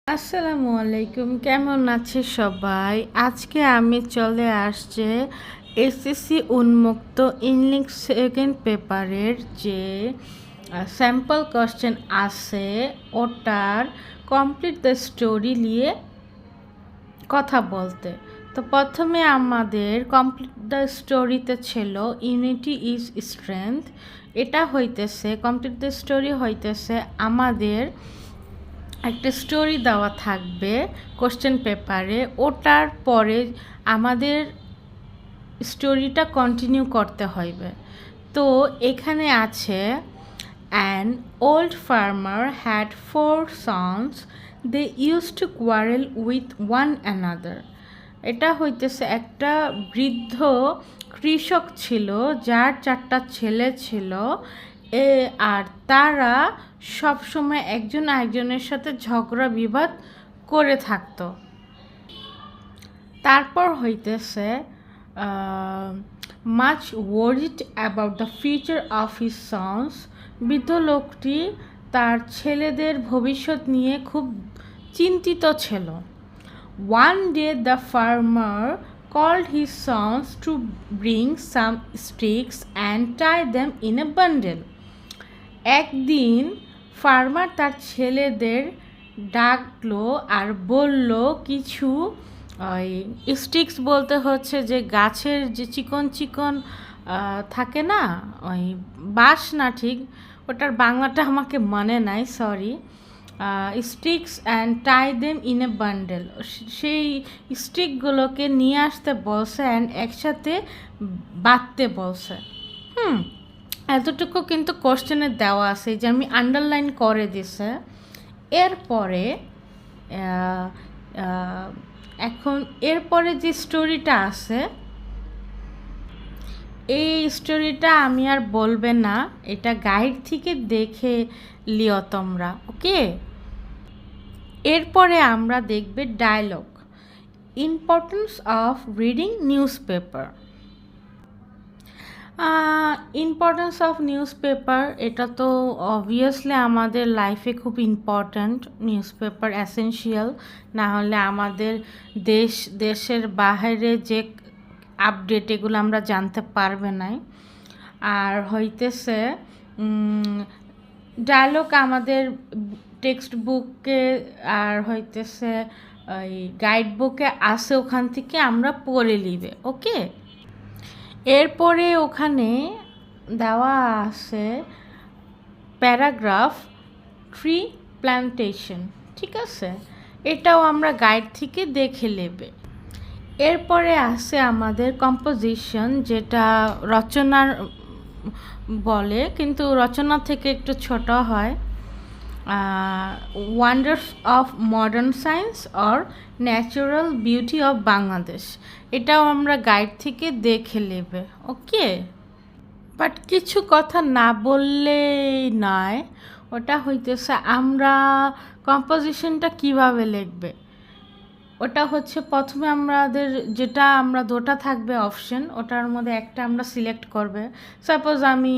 আসসালামু আলাইকুম, কেমন আছে সবাই? আজকে আমি চলে আসছে এসএসসি উন্মুক্ত ইংলিশ সেকেন্ড পেপারের যে স্যাম্পল কোশ্চেন আছে ওটার কমপ্লিট দ্য স্টোরি নিয়ে কথা বলতে। তো প্রথমে আমাদের কমপ্লিট দ্য স্টোরিতে ছিল ইউনিটি ইজ স্ট্রেংথ। এটা হইতেছে কমপ্লিট দ্য স্টোরি হইতেছে আমাদের একটা স্টোরি দেওয়া থাকবে কোশ্চেন পেপারে, ওটার পরে আমাদের স্টোরিটা কন্টিনিউ করতে হইবে। তো এখানে আছে an old farmer had 4 sons, they use to quarrel with one another. এটা হইতেছে একটা বৃদ্ধ কৃষক ছিল যার 4টা ছেলে ছিল আর তারা সবসময় একজন আরেকজনের সাথে ঝগড়া বিবাদ করে থাকতো। তারপর হইতেছে much worried about the future of his sons. বৃদ্ধ লোকটি তার ছেলেদের ভবিষ্যৎ নিয়ে খুব চিন্তিত ছিল। One day the farmer called his sons to bring some sticks and tie them in a bundle. একদিন ফার্মার তার ছেলেদের ডাকলো আর বলল কিছু ওই স্টিক্স বলতে হচ্ছে যে গাছের যে চিকন চিকন থাকে না, ওই বাঁশ না, ঠিক ওটার বাংলাটা আমাকে মনে নাই, sorry. Sticks and tie them in a bundle, সেই স্টিকগুলোকে নিয়ে আসতে বলছে অ্যান্ড একসাথে বাঁধতে বলছে। এতটুকু কিন্তু কোশ্চেনে দেওয়া আছে, যে আমি আন্ডারলাইন করে দিছে। এরপরে এখন এরপরে যে স্টোরিটা আছে, এই স্টোরিটা আমি আর বলবে না, এটা গাইড থেকে দেখে লিও তোমরা, ওকে। এরপরে আমরা দেখবে dialogue, importance of reading newspaper. Importance of newspaper, এটা তো অবভিয়াসলি আমাদের লাইফে খুব ইম্পর্ট্যান্ট। নিউজ পেপার এসেনশিয়াল, না হলে আমাদের দেশের বাইরে যে আপডেট এগুলো আমরা জানতে পারবে নাই। আর হইতেছে ডায়লগ আমাদের টেক্সট বুকে আর হইতেছে ওই গাইড বুকে আসে, ওখান থেকে আমরা পড়ে নিবে, ওকে। এরপরে ওখানে দেওয়া আছে প্যারাগ্রাফ ট্রি প্ল্যান্টেশন, ঠিক আছে, এটাও আমরা গাইড থেকে দেখে নেবে। এরপরে আছে আমাদের কম্পোজিশন, যেটা রচনার বলে কিন্তু রচনা থেকে একটু ছোট হয়। Wonders of modern science or natural beauty of Bangladesh, এটাও আমরা গাইড থেকে দেখে নেবে, ওকে। বাট কিছু কথা না বললেই নয়, ওটা হইতেছে আমরা কম্পোজিশনটা কিভাবে লিখবে। ওটা হচ্ছে প্রথমে আমাদের যেটা আমরা দুটা থাকবে অপশন, ওটার মধ্যে একটা আমরা সিলেক্ট করবে। সাপোজ আমি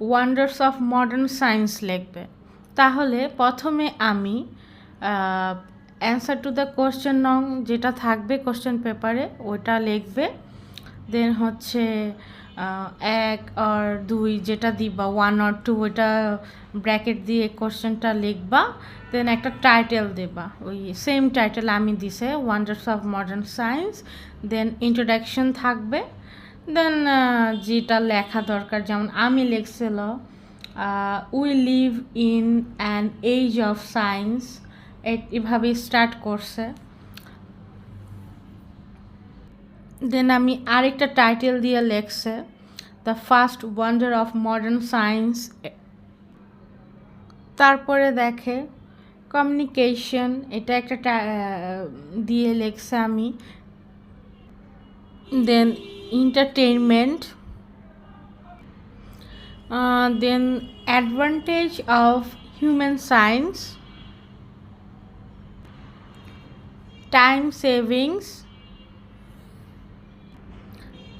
ওয়ান্ডার্স অফ মডার্ন সায়েন্স লিখবে, তাহলে প্রথমে আমি অ্যান্সার টু দ্য কোশ্চেন নং যেটা থাকবে কোশ্চেন পেপারে ওটা লিখবে। দেন হচ্ছে 1 আর 2 যেটা দিবা, 1 আর 2 ওইটা ব্র্যাকেট দিয়ে কোশ্চেনটা লিখবা। দেন একটা টাইটেল দেবা, ওই সেম টাইটেল আমি দিছে wonders of modern science. Then introduction থাকবে। দেন যেটা লেখা দরকার, যেমন আমি লিখছিল we live in an age of science, এভাবে স্টার্ট করছে। দেন আমি আরেকটা টাইটেল দিয়ে লেখছে the first wonder of modern science. তারপরে দেখে কমিউনিকেশন, এটা একটা দিয়ে লেখছে আমি। Then entertainment, then advantage of human science, time savings,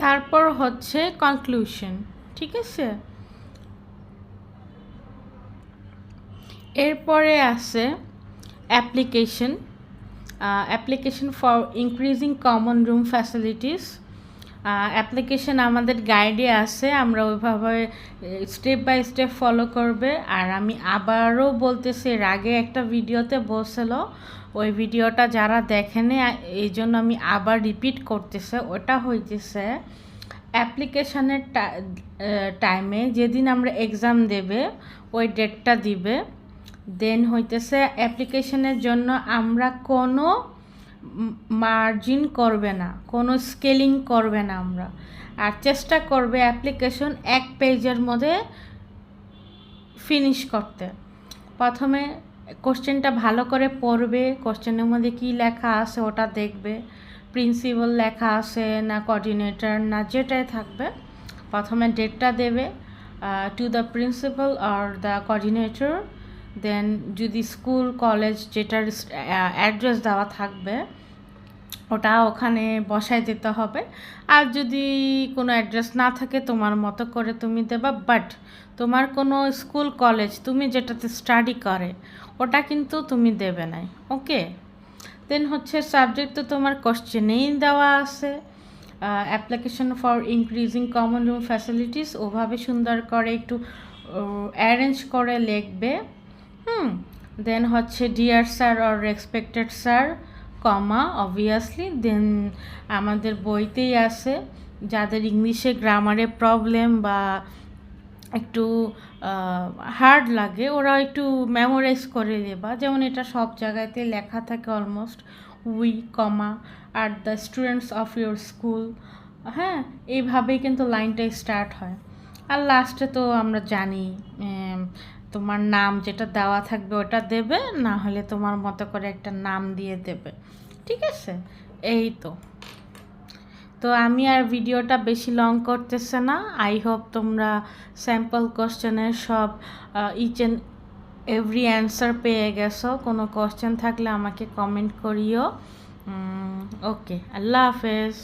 তারপর হচ্ছে কনক্লুশন, ঠিক আছে। এরপরে আছে application, application for increasing common room facilities. Application আমাদের গাইডে আছে, আমরা ওইভাবে স্টেপ বাই স্টেপ ফলো করবে। আর আমি আবারও বলতেছি, এর আগে একটা ভিডিওতে বলছিল, ওই ভিডিওটা যারা দেখেনি এই জন্য আমি আবার রিপিট করতেছে। ওটা হইতেছে অ্যাপ্লিকেশানের টাইমে যেদিন আমরা এক্সাম দেবে ওই ডেটটা দিবে। দেন হইতেছে অ্যাপ্লিকেশনের জন্য আমরা কোনো মার্জিন করবে না, কোনো স্কেলিং করবে না আমরা। আর চেষ্টা করবে অ্যাপ্লিকেশন এক পেজের মধ্যে ফিনিশ করতে। প্রথমে কোশ্চেনটা ভালো করে পড়বে, কোশ্চেনের মধ্যে কী লেখা আছে ওটা দেখবে, প্রিন্সিপাল লেখা আছে না কোঅর্ডিনেটর না যেটাই থাকবে। প্রথমে ডেটটা দেবে টু দ্য প্রিন্সিপাল আর দ্য কোঅর্ডিনেটর। দেন যদি স্কুল কলেজ যেটার অ্যাড্রেস দেওয়া থাকবে ওটা ওখানে বসায় দিতে হবে। আর যদি কোনো অ্যাড্রেস না থাকে তোমার মতো করে তুমি দেবা, বাট তোমার কোনো স্কুল কলেজ তুমি যেটাতে স্টাডি করে ওটা কিন্তু তুমি দেবে নাই, ওকে। দেন হচ্ছে সাবজেক্ট তো তোমার কোশ্চেনেই দেওয়া আছে, application for increasing common room facilities, ওভাবে সুন্দর করে একটু অ্যারেঞ্জ করে লিখবে। দেন হচ্ছে dear sir or respected sir, comma obviously. Then আমাদের বইতেই আছে, যাদের ইংলিশে গ্রামারে প্রবলেম বা একটু হার্ড লাগে ওরা একটু মেমোরাইজ করে নেবা। যেমন এটা সব জায়গাতে লেখা থাকে almost, we comma are the students of your school. হ্যাঁ, এইভাবেই কিন্তু লাইনটা স্টার্ট হয়। আর লাস্টে তো আমরা জানি তোমার নাম যেটা দেওয়া থাকবে ওটা দেবে, না হলে তোমার মতো করে একটা নাম দিয়ে দেবে, ঠিক আছে। এই তো আমি আর ভিডিওটা বেশি লং করতেছে না। আই হোপ তোমরা স্যাম্পল কোশ্চেনের সব ইচ অ্যান্ড এভরি অ্যান্সার পেয়ে গেছো। কোনো কোশ্চেন থাকলে আমাকে কমেন্ট করিও। ওকে, আল্লাহ হাফেজ।